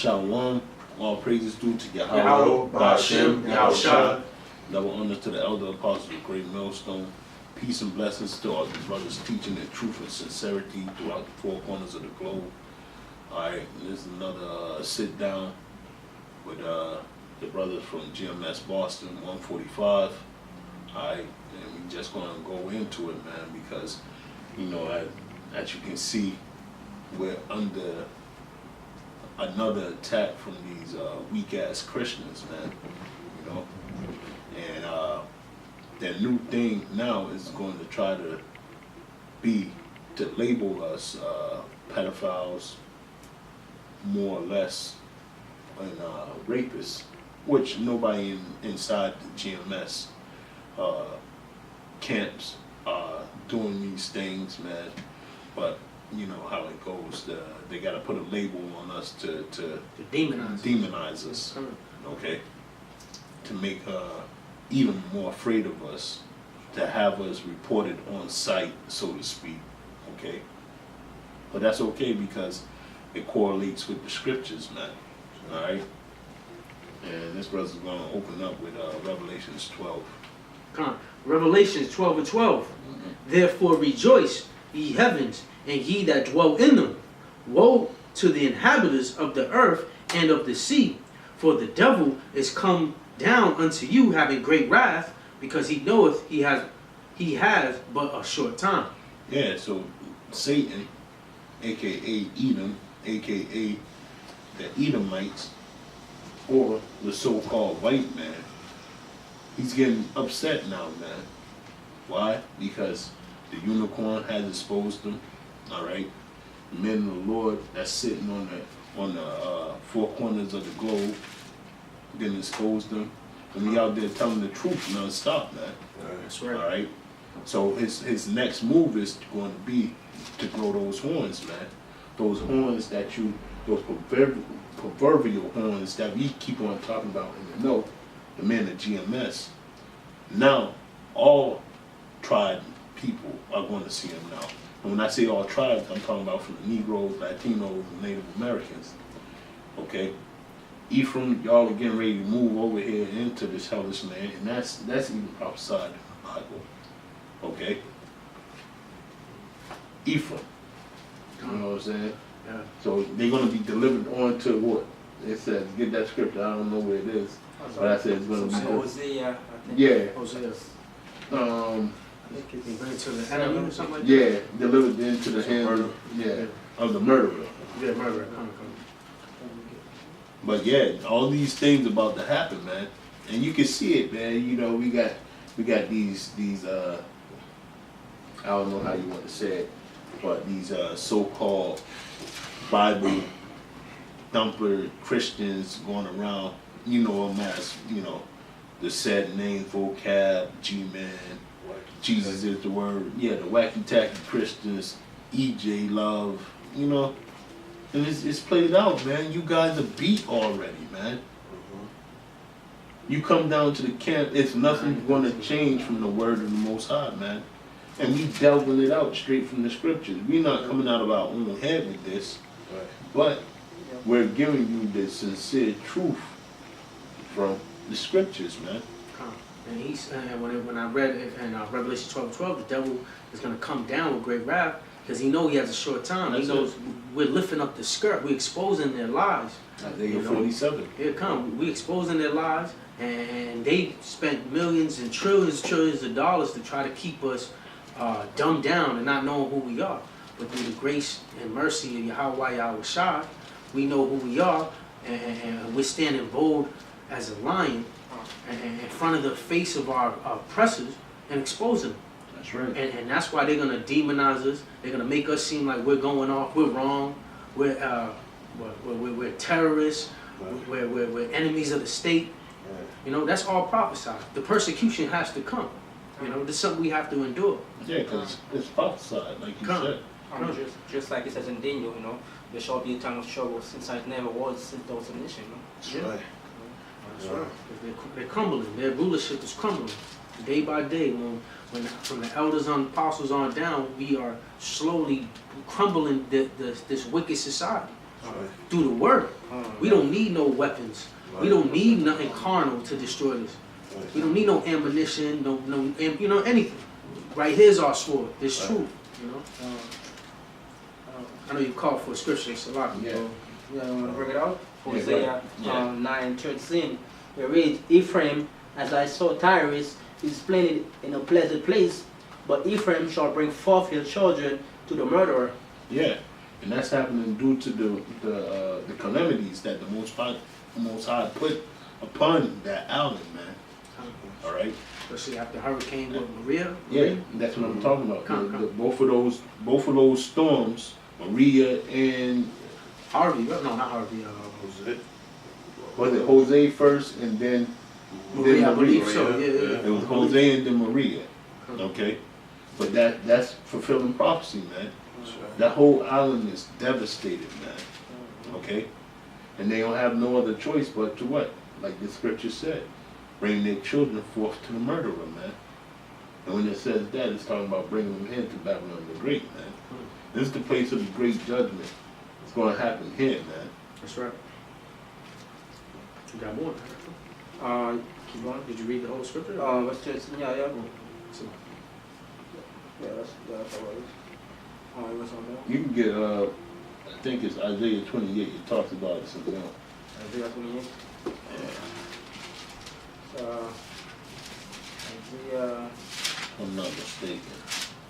Shalom. All praises due to Yahweh, Yahweh, Ba'ashem, Yahushua. Double honor to the elder apostles of Great Millstone. Peace and blessings to all the brothers teaching in truth and sincerity throughout the four corners of the globe. Alright, this is another sit down with the brothers from GMS Boston 145. Alright, and we just gonna go into it, man, because you know, as you can see, we're under another attack from these weak ass Christians, man. You know, and their new thing now is going to try to be to label us pedophiles, more or less, and rapists, which nobody inside the GMS camps are doing these things, man. But you know how it goes. They got to put a label on us to demonize us, okay? To make even more afraid of us, to have us reported on site, so to speak, okay? But that's okay because it correlates with the scriptures, man. All right. And this brother's going to open up with Revelations 12. Come on. Revelations 12 and 12. Mm-hmm. Therefore rejoice, ye heavens, and ye that dwell in them. Woe to the inhabitants of the earth and of the sea, for the devil is come down unto you, having great wrath, because he knoweth he has but a short time. Yeah, so Satan, aka Edom, aka the Edomites, or the so-called white man, he's getting upset now, man. Why? Because the unicorn has exposed them. All right, the men of the Lord that's sitting on the four corners of the globe, getting exposed them, and we out there telling the truth non-stop, man. That's right. All right. So his next move is going to be to grow those horns, man. Those horns those proverbial horns that we keep on talking about in the know, the men of GMS. Now, all tribe people are going to see him now. And when I say all tribes, I'm talking about from the Negroes, Latinos, and Native Americans. Okay? Ephraim, y'all are getting ready to move over here into this hellish land, and that's even prophesied in the Bible. Okay? Ephraim. You know what I'm saying? Yeah. So they're going to be delivered on to what? It says, get that scripture, I don't know where it is. But I said it's going to be. Hosea, I think. Yeah. Hosea. I think They bring it it's to the enemy or something like that? Yeah, delivered into the hand of the murderer. Yeah, murder. Come. But yeah, all these things about to happen, man. And you can see it, man. You know, we got these I don't know how you want to say it, but these so-called Bible thumper Christians going around, you know them as, you know, the said name vocab, G-Man, Jesus is the word, yeah, the wacky tacky Christians, EJ Love, you know. And it's played out, man. You guys are beat already, man. You come down to the camp, it's nothing going to change from the word of the Most High, man. And we delving it out straight from the scriptures. We're not coming out of our own head with this, but we're giving you the sincere truth from the scriptures, man. And he's when I read it in Revelation 12:12, the devil is going to come down with great wrath because he knows he has a short time. That's he knows we're lifting up the skirt. We're exposing their lies. Isaiah 47. Here it come. We're exposing their lies, and they spent millions and trillions of dollars to try to keep us dumbed down and not knowing who we are. But through the grace and mercy of Yahweh Yahushua, we know who we are, and we're standing bold as a lion in front of the face of our oppressors and exposing them. That's right. And that's why they're going to demonize us. They're going to make us seem like we're going off, we're wrong, we're terrorists, we're enemies of the state. You know, that's all prophesied. The persecution has to come. You know, this is something we have to endure. Yeah, because it's prophesied, like you said. Just like it says in Daniel, you know, there shall be a time of trouble since I never was, since there was a nation, you know. That's right. That's right. They're crumbling. Their rulership is crumbling. Day by day, when from the elders on apostles on down, we are slowly crumbling this wicked society. through the word. We don't need no weapons. We don't need nothing carnal to destroy this. We don't need no ammunition, no anything. Right here's our sword. This truth, you know. I know you called for a scripture, it's a lot. Yeah. Yeah, you want to bring it out? Yeah, Hosea yeah. 9:13. We read, Ephraim, as I saw Tyrus, is planted in a pleasant place, but Ephraim shall bring forth his children to the murderer. Yeah, and that's happening due to the calamities that the Most High put upon that island, man. All right. Especially after Hurricane Maria. Yeah, that's what I'm talking about. Come. Both of those storms, Maria and Harvey, no, not Harvey. was it Jose first and then Maria, I believe Maria? so. Yeah. It was Jose and then Maria. Okay, but that's fulfilling prophecy, man. That whole island is devastated, man. Okay, and they don't have no other choice but to what? Like the scripture said, bring their children forth to the murderer, man. And when it says that, it's talking about bringing them here to Babylon the Great, man. This is the place of the great judgment. It's going to happen here, man. That's right. You got more? Keep going. Did you read the whole scripture? Verse 13, yeah. So, Yeah, that's all right. What's on there? You can get, I think it's Isaiah 28. It talks about it something else. Isaiah 28. Isaiah. If I'm not mistaken.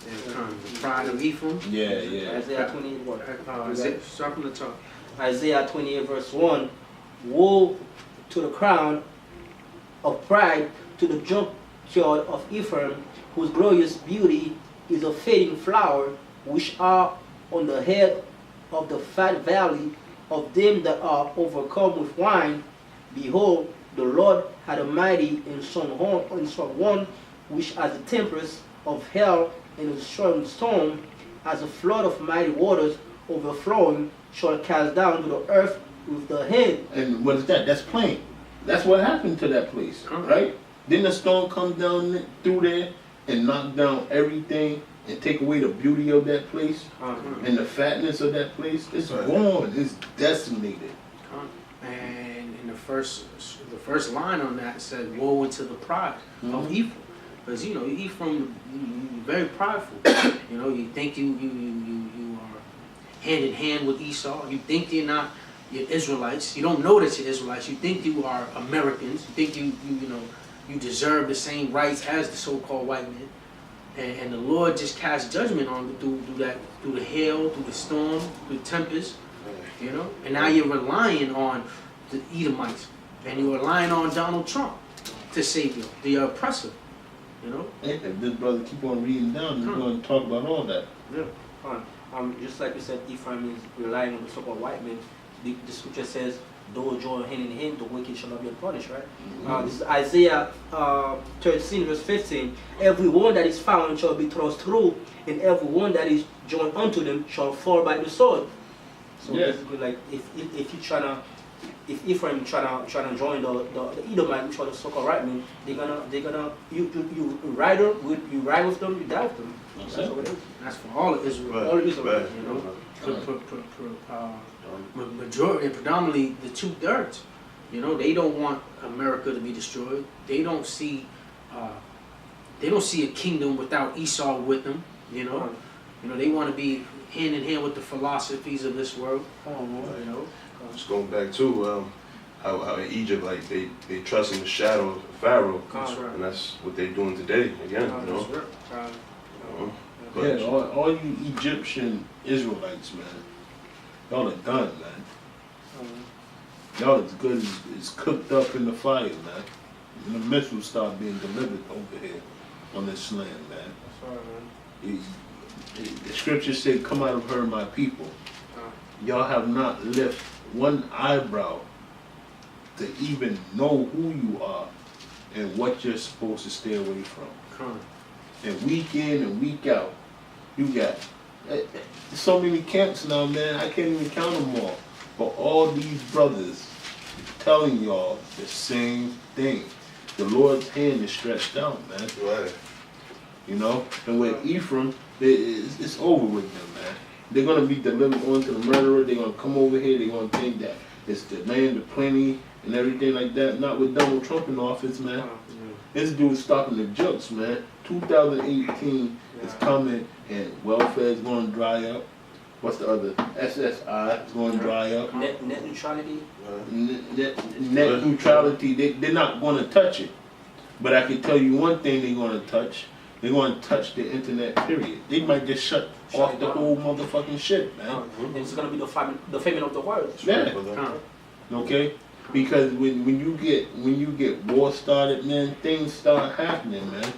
the pride of Ephraim. Yeah. Isaiah 28 what? Start from the top. Isaiah 28 verse 1. Woe to the crown of pride, to the junkyard of Ephraim, whose glorious beauty is a fading flower, which are on the head of the fat valley of them that are overcome with wine. Behold, the Lord had a mighty and strong one, which as a tempest of hell and a strong storm, as a flood of mighty waters overflowing, shall cast down to the earth with the hand. And what is that? That's plain. That's what happened to that place, right? Then the storm comes down through there and knock down everything and take away the beauty of that place and the fatness of that place. It's gone. It's decimated. And in the first line on that said, "Woe unto the pride of Ephraim," because Ephraim very prideful. You think you are hand in hand with Esau. You think you're Israelites. You don't know that you're Israelites. You think you are Americans. You think you deserve the same rights as the so-called white man. And the Lord just cast judgment on you through the hail, through the storm, through the tempest, And now you're relying on the Edomites, and you're relying on Donald Trump to save you, the oppressor, If this brother keep on reading down, he's going to talk about all that. Yeah. Just like you said, Ephraim is relying on the so-called white man. The scripture says, "Though join hand in hand, the wicked shall not be punished." Right? This is Isaiah 13 verse 15. Everyone that is found shall be thrust through, and everyone that is joined unto them shall fall by the sword. So basically, like if Ephraim tryna join the Edomite, which are the so-called right men, you ride with them, you die with them. That's what it is. That's for all of Israel. All of Israel. Majority, predominantly the 2/3. They don't want America to be destroyed. They don't see a kingdom without Esau with them. They want to be hand in hand with the philosophies of this world. Just going back to how in Egypt, like they trust in the shadow of Pharaoh, and that's what they're doing today. Again, Yeah, all you Egyptian Israelites, man, y'all are done, man. Y'all as good as cooked up in the fire, man. And the missiles start being delivered over here on this land, man. That's right, man. The scriptures say, "Come out of her, my people." Y'all have not lifted one eyebrow to even know who you are and what you're supposed to stay away from. And week in and week out, you got so many camps now, man. I can't even count them all. But all these brothers telling y'all the same thing. The Lord's hand is stretched out, man. Right. And with Ephraim, it's over with them, man. they're gonna be delivered onto the murderer. They're gonna come over here. They're gonna think that it's the land of plenty and everything like that. Not with Donald Trump in office, man. This dude's stopping the jokes, man. 2018 is coming, and welfare is gonna dry up. What's the other? SSI is gonna dry up. Net neutrality. Net neutrality. They're not gonna touch it. But I can tell you one thing they're gonna touch. They're gonna touch the internet. Period. They might just shut off the whole motherfucking shit, man. It's gonna be the famine of the world. Yeah. Okay. Because when you get war started, man, things start happening, man.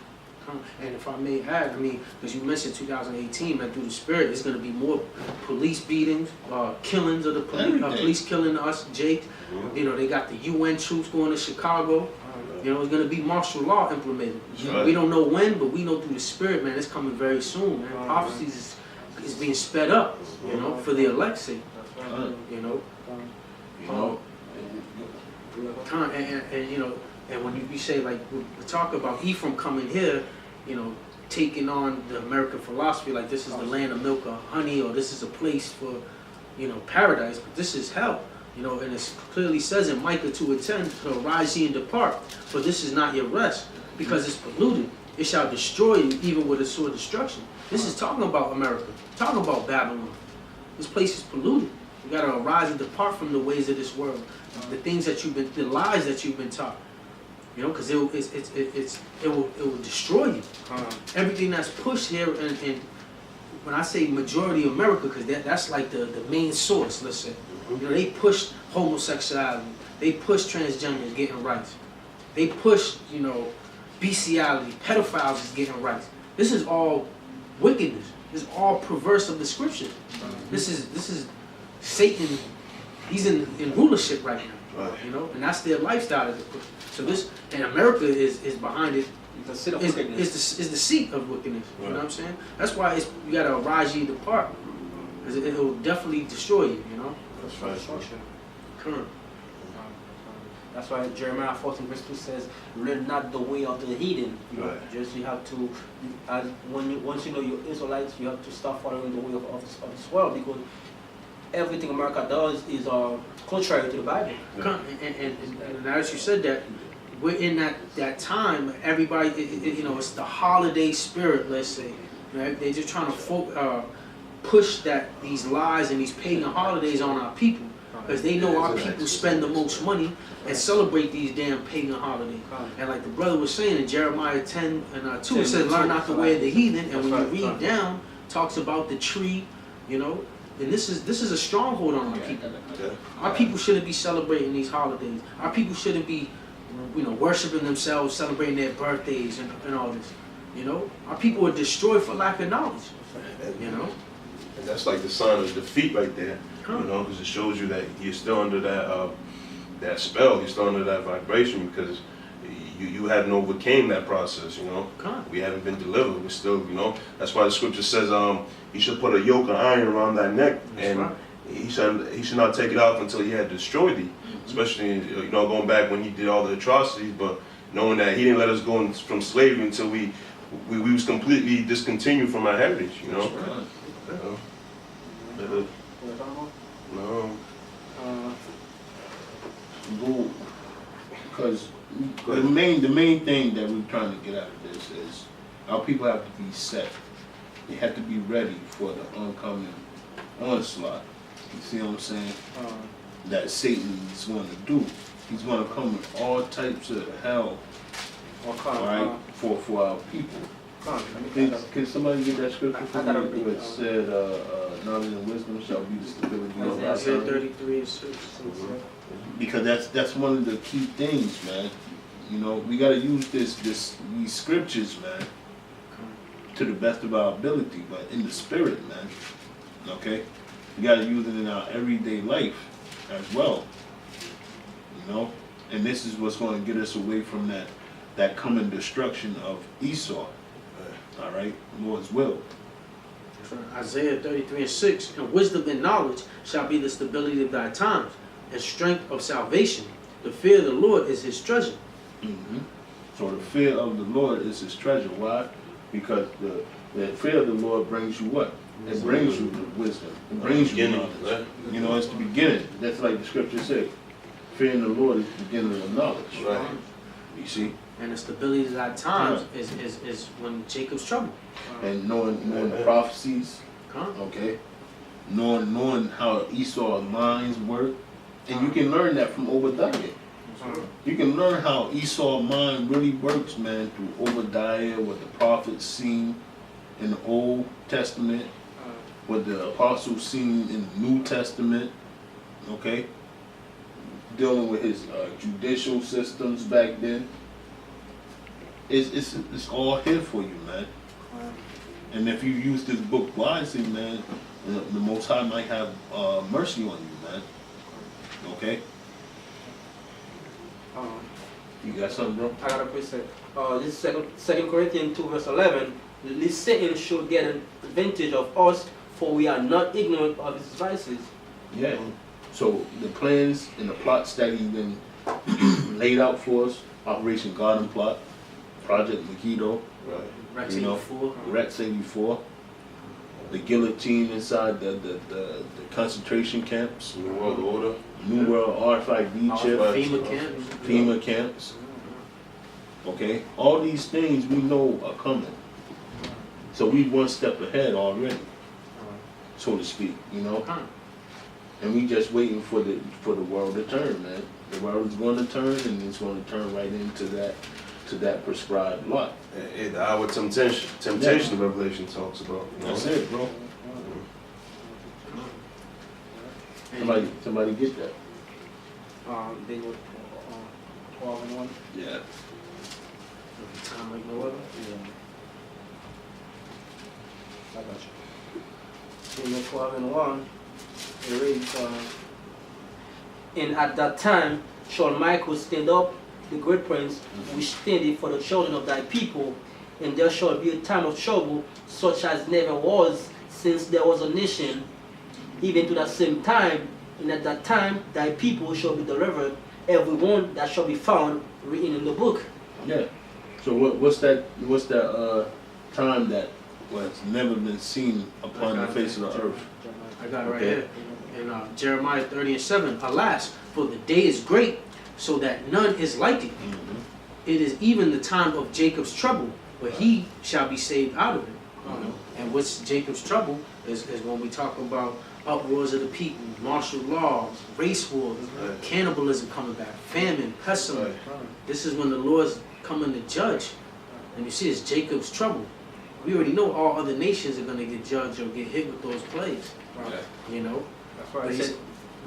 And if I may add, I mean, because you mentioned 2018, man, through the spirit, it's going to be more police beatings, killings of the police, police killing us, Jake. You know, they got the UN troops going to Chicago. You know, it's going to be martial law implemented. Right. We don't know when, but we know through the spirit, man, it's coming very soon, man. Prophecies is being sped up, you know, for the elect's sake. You know. You know. And you know, and when you say, like, we talk about Ephraim coming here, you know, taking on the American philosophy, like this is the land of milk or honey, or this is a place for, you know, paradise, but this is hell, you know, and it clearly says in Micah 2:10, to arise ye and depart, for this is not your rest, because it's polluted. It shall destroy you, even with a sword destruction. This is talking about America, talking about Babylon. This place is polluted. You gotta arise and depart from the ways of this world, the things that the lies that you've been taught. You know, because it will destroy you. Everything that's pushed here, and when I say majority of America, because that's like the main source. Let's say, you know, they push homosexuality, they push transgenders getting rights, they push, you know, bestiality, pedophiles is getting rights. This is all wickedness. This is all perverse of the scripture. This is Satan. He's in rulership right now. You know, and that's their lifestyle. So this, and America is behind it. The seat of wickedness. Is the seat of wickedness. You know what I'm saying? That's why you gotta arise ye and depart, because it will definitely destroy you. You know. That's right. Current. That's why Jeremiah 14:2 says, "Learn not the way of the heathen." You know, Right. just you have to, once you know you're Israelites, you have to start following the way of this world, because everything America does is contrary to the Bible. And as you said that, we're in that time. Everybody, you know, it's the holiday spirit. Let's say, right? They're just trying to push these lies and these pagan holidays on our people, because they know our people spend the most money and celebrate these damn pagan holidays. And like the brother was saying in Jeremiah 10:2, it says, "Learn not the way of the heathen." And when you read down, talks about the tree, you know. And this is a stronghold on our people. Our people shouldn't be celebrating these holidays. Our people shouldn't be, you know, worshiping themselves, celebrating their birthdays and all this. You know, our people are destroyed for lack of knowledge. You know, And that's like the sign of defeat right there. You know, because it shows you that you're still under that spell. You're still under that vibration, because you haven't overcame that process. You know, we haven't been delivered. We're still, you know. That's why the scripture says, "He should put a yoke of iron around thy neck, and he should not take it off until he had destroyed thee." Especially, you know, going back when he did all the atrocities, but knowing that he didn't let us go from slavery until we was completely discontinued from our heritage. You know. No. Because the main thing that we're trying to get out of this is our people have to be set. They have to be ready for the oncoming onslaught. You see what I'm saying? That Satan is going to do. He's going to come with all types of hell, right, for our people. Can somebody get that scripture for me? It said, knowledge and wisdom shall be the stability of our Isaiah time. 33:6. Because that's one of the key things, man. You know, we got to use these scriptures, man, to the best of our ability, but in the spirit, man. Okay, we got to use it in our everyday life as well. You know, and this is what's going to get us away from that coming destruction of Esau. All right, Lord's will. Isaiah 33:6, and wisdom and knowledge shall be the stability of thy times, and strength of salvation. The fear of the Lord is his treasure. So the fear of the Lord is his treasure. Why? Because the fear of the Lord brings you what? It brings you the wisdom. It brings you Beginning, knowledge. right? You know, it's the beginning. That's like the scripture says. Fearing the Lord is the beginning of knowledge. Right. You see? And the stability of that times is when Jacob's trouble. And knowing the prophecies, Huh? okay? Knowing how Esau's minds work. And you can learn that from Obadiah. You can learn how Esau's mind really works, man, through Obadiah, what the prophets seen in the Old Testament, what the apostles seen in the New Testament, okay? Dealing with his judicial systems back then. It's all here for you, man. And if you use this book wisely, man, the Most High might have mercy on you, man. Okay? You got something, bro? I got a precept. This is second Corinthians 2 verse 11. Lest Satan should get an advantage of us, for we are not ignorant of his devices. Yeah. So the plans and the plots that he been laid out for us, Operation Garden Plot, Project Mosquito, Right. Rex You know, 84. Rex 84, the guillotine inside the concentration camps, New World Order. New World RFID chip, FEMA camps. FEMA camps. Okay? All these things we know are coming. So we one step ahead already, so to speak, you know? Huh. And we just waiting for the world to turn, man. The world is going to turn, and it's going to turn right into that prescribed lot. The hour of temptation, Revelation talks about. You know? That's it, bro. And Somebody get that. They were 12 and 1. Yeah. time like no other. I got you. In the 12 and 1, it reads, and at that time shall Michael stand up, the great prince, which standeth for the children of thy people, and there shall be a time of trouble, such as never was since there was a nation, even to that same time, and at that time thy people shall be delivered, every one that shall be found written in the book. Yeah. So what's that time that was never been seen upon the face of the earth? I got it right Okay. here. In Jeremiah 30:7, alas, for the day is great, so that none is like it. It is even the time of Jacob's trouble, but he shall be saved out of it. And what's Jacob's trouble is when we talk about uproars of the people, martial law, race wars, Right. cannibalism coming back, famine, pestilence. This is when the Lord's coming to judge. And you see, it's Jacob's trouble. We already know all other nations are going to get judged or get hit with those plagues. You know? That's why But it he's-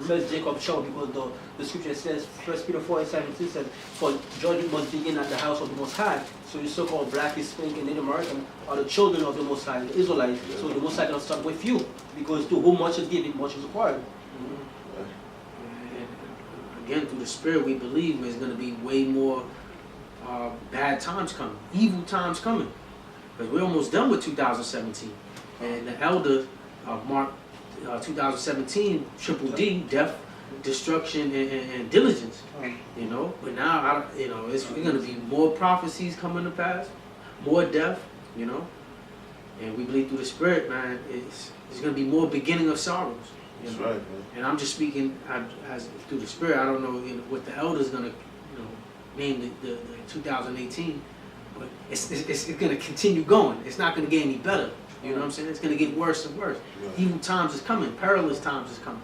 says Jacob trouble, because the scripture says, 1 Peter 4:17 says, for judgment must begin at the house of the Most High. So the so-called black, Hispanic, and Native American are the children of the Most High, the Israelites. So the Most High can start with you, because to whom much is given, much is required. And again, through the Spirit, we believe there's going to be way more bad times coming, evil times coming. Because we're almost done with 2017. And the elder marked 2017, triple D, death, destruction, and diligence. You know, but now, it's going to be more prophecies coming to pass, more death, you know. And we believe through the Spirit, man, it's going to be more beginning of sorrows. You That's know? right, man. And I'm just speaking as through the Spirit. I don't know what the elder's going to name the 2018, but it's going to continue going. It's not going to get any better. You know what I'm saying? It's going to get worse and worse. Right. Evil times is coming. Perilous times is coming.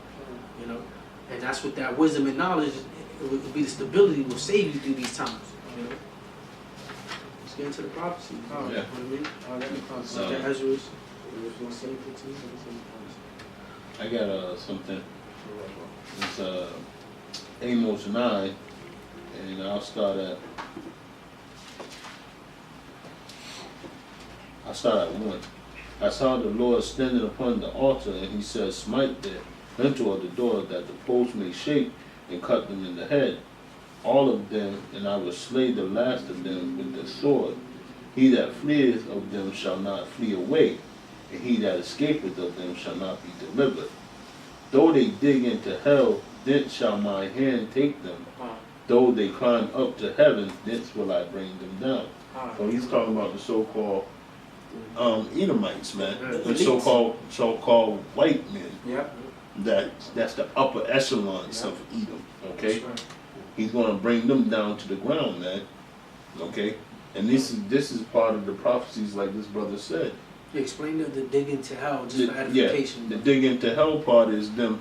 You know, and that's what that wisdom and knowledge. It will be the stability will save you through these times. You know. Let's get into the prophecy. Oh, yeah. You know what I mean? So- Sister Ezra's. 15. I got something. It's Amos 9, and I'll start at 1. I saw the Lord standing upon the altar, and he said, smite the lintel of the door, that the posts may shake, and cut them in the head, all of them, and I will slay the last of them with the sword. He that fleeth of them shall not flee away, and he that escapeth of them shall not be delivered. Though they dig into hell, thence shall my hand take them. Though they climb up to heaven, thence will I bring them down. So he's talking about the so-called Edomites, man, Yeah. the so-called white men. Yep. That's the upper echelons Yeah. of Edom. Okay, That's right. he's gonna bring them down to the ground, man. Okay, and this is part of the prophecies, like this brother said. Explain the dig into hell just for Yeah, edification. the dig into hell part is them,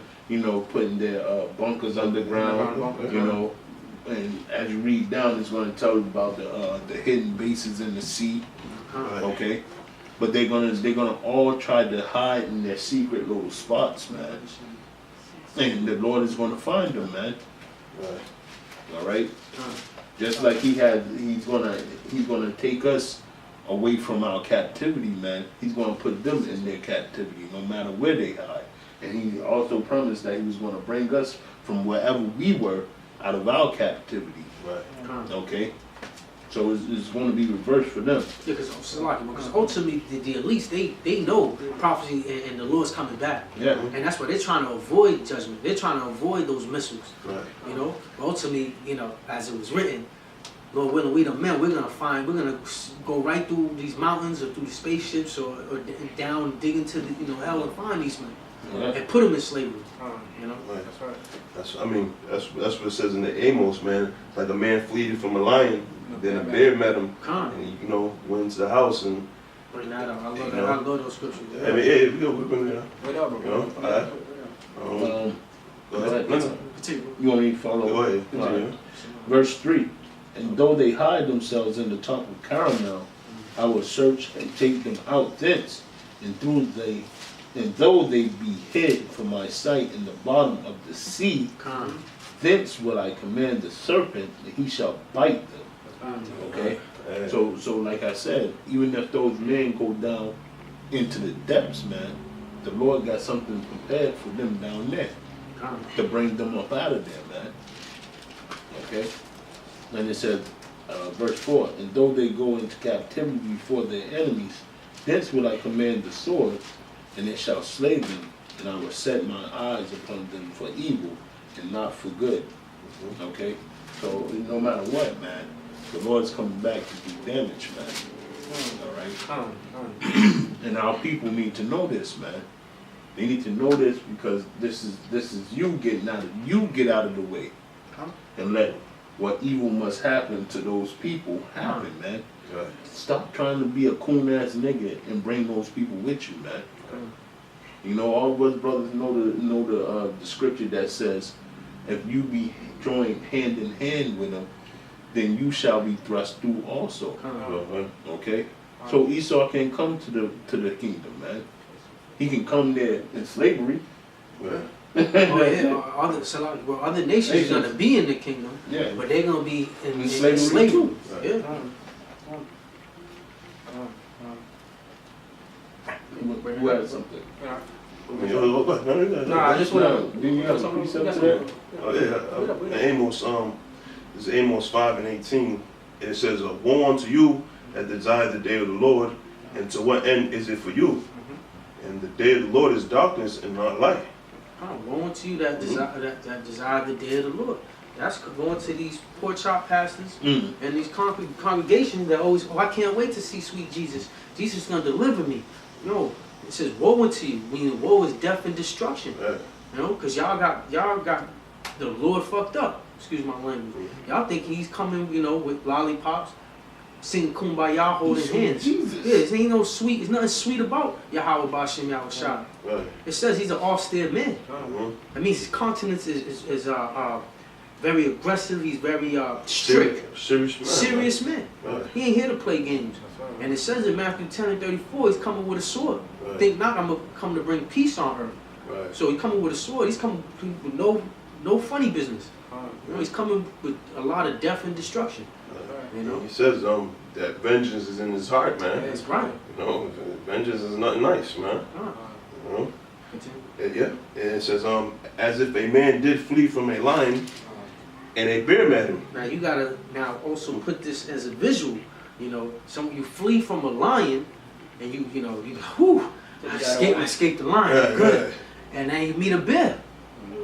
putting their bunkers underground, and as you read down, it's going to tell you about the hidden bases in the sea, Huh. okay? But they're gonna all try to hide in their secret little spots, man. And the Lord is gonna find them, man. Right. All right. Huh. Just like he's gonna take us away from our captivity, man. He's gonna put them in their captivity, no matter where they hide. And he also promised that he was gonna bring us from wherever we were out of our captivity. Right. Huh. Okay. So it's going to be reversed for them. Yeah, because ultimately the elites they know prophecy and the Lord's coming back, Yeah. and that's why they're trying to avoid judgment. They're trying to avoid those missiles. Right. But ultimately, as it was written, Lord willing, we the men, we're gonna go right through these mountains or through the spaceships or down, dig into the hell and find these men Yeah. and put them in slavery. Right. That's right. That's what it says in the Amos, man. It's like a man fleed from a lion, then a bear met him, Con, and he, went into the house and. bring that up. I love You that. know. I love those scriptures. I mean, yeah, we bring it up. Whatever. You know, go ahead. No, no. Continue. You want me to follow? Go ahead. All right. Continue. Verse 3. And though they hide themselves in the top of Caramel, I will search and take them out thence, and though they be hid from my sight in the bottom of the sea, Con. thence will I command the serpent, that he shall bite them. Okay? Yeah. So like I said, even if those men go down into the depths, man, the Lord got something prepared for them down there Con. to bring them up out of there, man. Okay? And it says, verse 4, and though they go into captivity before their enemies, thence will I command the sword, and it shall slay them, and I will set my eyes upon them for evil and not for good. Okay? So no matter what, man, the Lord's coming back to do damage, man. All right? Con. And our people need to know this, man. They need to know this because this is you get out of the way and let what evil must happen to those people happen, man. Right. Stop trying to be a coon ass nigga and bring those people with you, man. All of us brothers know the scripture that says, if you be joined hand in hand with them, then you shall be thrust through also. Con. Okay? So Esau can come to the kingdom, man. He can come there in slavery. Right. Oh yeah, other nations are gonna be in the kingdom, Yeah. but they're gonna be in slavery slavery. too. Yeah. Who had something? No, I just want to. Do you have something to that? Oh yeah, Amos, this is Amos 5:18, and it says, "Woe unto you that desire the day of the Lord, and to what end is it for you? And the day of the Lord is darkness and not light." Woe unto you that desire the day of the Lord. That's going to these pork chop pastors Mm. and these congregations that always, I can't wait to see sweet Jesus. Jesus is gonna deliver me. No, it says woe unto you. Meaning woe is death and destruction. Right. Because y'all got the Lord fucked up. Excuse my language. Y'all think he's coming, with lollipops, singing kumbaya, holding Sweet hands. Jesus. Yeah, it ain't no sweet. There's nothing sweet about Yahweh Bashem Yahushua. Right. It says he's an austere man. That means his countenance is very aggressive. He's very strict, Serious man. serious man. Right. He ain't here to play games. And it says in Matthew 10:34, he's coming with a sword. Right. Think not, I'm gonna come to bring peace on earth. Right. So he's coming with a sword. He's coming with no funny business. He's coming with a lot of death and destruction. He says that vengeance is in his heart, man. That's right. Vengeance is not nice, man. You know? Yeah. And it says, as if a man did flee from a lion, and a bear met him. Now you gotta also put this as a visual. You flee from a lion, and you whew, I escaped the lion, Right, good. right. And then you meet a bear.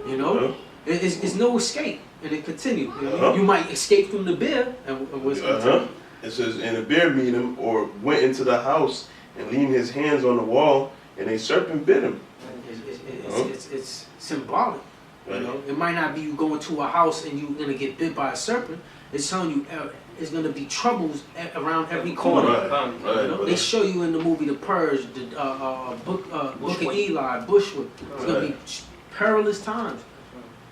Uh-huh. It's no escape, and it continues. Uh-huh. You might escape from the bear, and what's It says, and a bear met him, or went into the house and leaning his hands on the wall, and a serpent bit him. It's symbolic. You know, it might not be you going to a house and you're gonna get bit by a serpent. It's telling you it's gonna be troubles around every corner. Right, You know, they show you in the movie The Purge, the book of Eli, Bushwick. It's gonna be perilous times.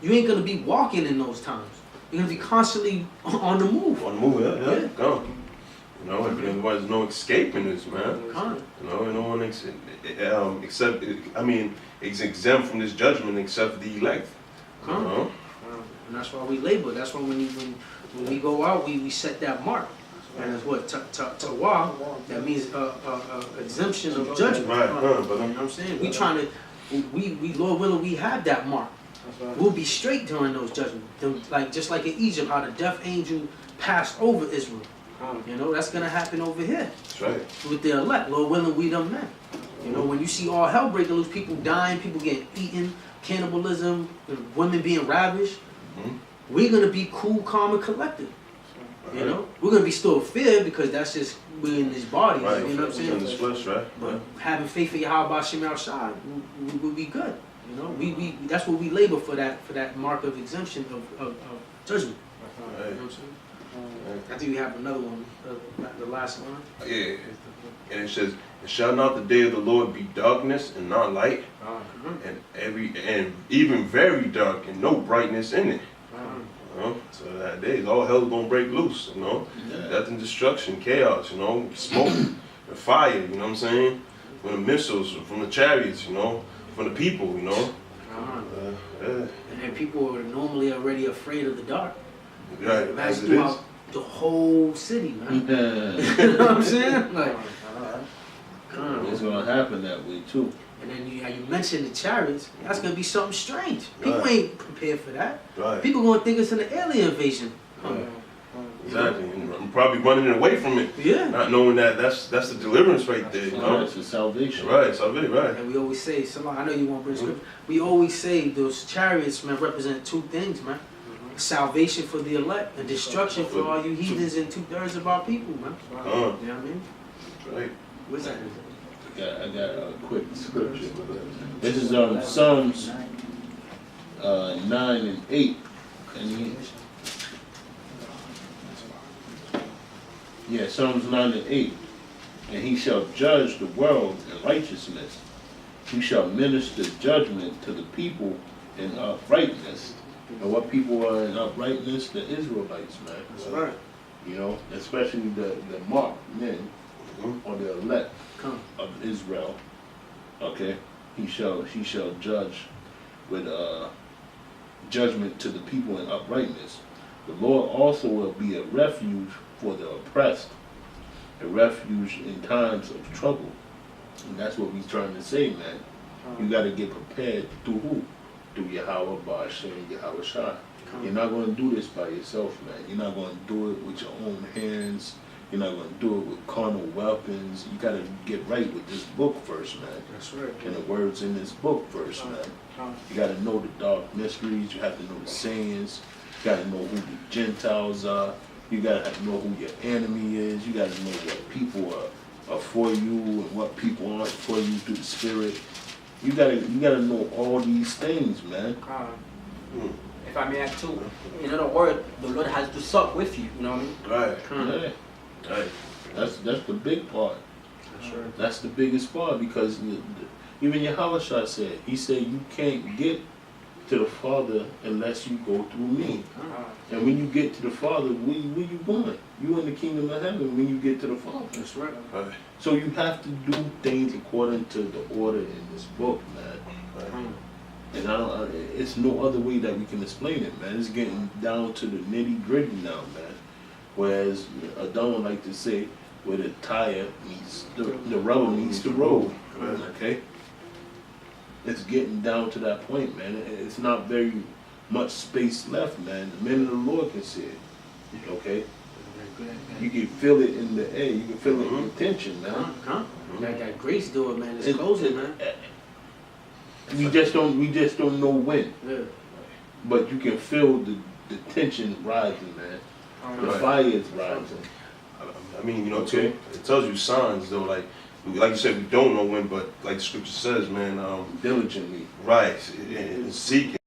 You ain't gonna be walking in those times. You're gonna be constantly on the move. On the move, yeah. Yeah. Gone. You know, there's no escaping this, man. Con. You know, no one except, I mean, is exempt from this judgment except for the elect. You Con. know? And that's why we labor. That's why when we go out, we set that mark. And it's what? Tawah. That means exemption of judgment. Right, You know but what I'm saying? We trying to, we Lord willing, we have that mark. We'll be straight during those judgments. Like just like in Egypt, how the death angel passed over Israel. You know, that's gonna happen over here That's right. with the elect. Lord willing, we them men. You know, when you see all hell breaking loose, people dying, people getting eaten, cannibalism, women being ravished, we're gonna be cool, calm, and collected. You know, we're gonna be still fear because that's just we're in this body. Right, You know what I'm saying? in this flesh, right? But having faith in Yahweh Shem outside, we'll be good. You know, we that's what we labor for that mark of exemption of judgment. You know what I'm saying? I think we have another one, the last one. Yeah. And it says, "And shall not the day of the Lord be darkness and not light, and even very dark and no brightness in it?" You know? So that day, all hell's gonna break loose. You know, death and destruction, chaos. You know, smoke, and fire. You know what I'm saying? From the missiles, from the chariots. You know, from the people. You know. And people are normally already afraid of the dark. Right. That's As it is. throughout the whole city, man. Yeah. You know what I'm saying? Like, It's gonna happen that way too. and then you mentioned the chariots. That's gonna be something strange. People Right. ain't prepared for that. Right. People gonna think it's an alien invasion. Exactly. And I'm probably running away from it, Yeah. not knowing that that's the deliverance right there. You know. It's a salvation. Right. So right. And we always say, I know you won't bring scripture. We always say those chariots, man, represent two things, man. Salvation for the elect and destruction for all you heathens and 2/3 of our people, man. You know what I mean? Right. What's that? I got a quick scripture. This is Psalms 9 and 8. And Psalms 9 and 8. And he shall judge the world in righteousness. He shall minister judgment to the people in uprightness. And what people are in uprightness? The Israelites, man. That's right. You know, especially the marked men or the elect Come. of Israel. Okay, he shall judge with judgment to the people in uprightness. The Lord also will be a refuge for the oppressed, a refuge in times of trouble. And that's what we're trying to say, man. You got to get prepared through who? Through Yahweh, Ba'ashem, Yahweh Shai. You're not going to do this by yourself, man. You're not going to do it with your own hands. You're not going to do it with carnal weapons. You got to get right with this book first, man. That's right. And the words in this book first, man. You got to know the dark mysteries. You have to know the sayings. You got to know who the Gentiles are. You got to know who your enemy is. You got to know what people are for you and what people aren't for you through the Spirit. You gotta know all these things, man. If I may add too, in other words, the Lord has to suck with you. You know what I mean? Right. Yeah. Right. That's the big part. That's right. That's the biggest part because even Yahweh Shai said, he said you can't get to the Father unless you go through me. And when you get to the Father, where you going? You in the kingdom of heaven when you get to the Father. That's right. Right. So you have to do things according to the order in this book, man. And it's no other way that we can explain it, man. It's getting down to the nitty gritty now, man. Whereas Adon like to say, where the tire meets the rubber meets the road. Okay. It's getting down to that point, man. It's not very much space left, man. The men of the Lord can see it. Okay. You can feel it in the air. You can feel it in the tension, man. That grace door, man, is closing, man. We just don't know when. Yeah. But you can feel the tension rising, man. The Right. fire is rising. I mean, you know, too, it tells you signs though, like like you said, we don't know when, but like the scripture says, man, Diligently. right, and seeking.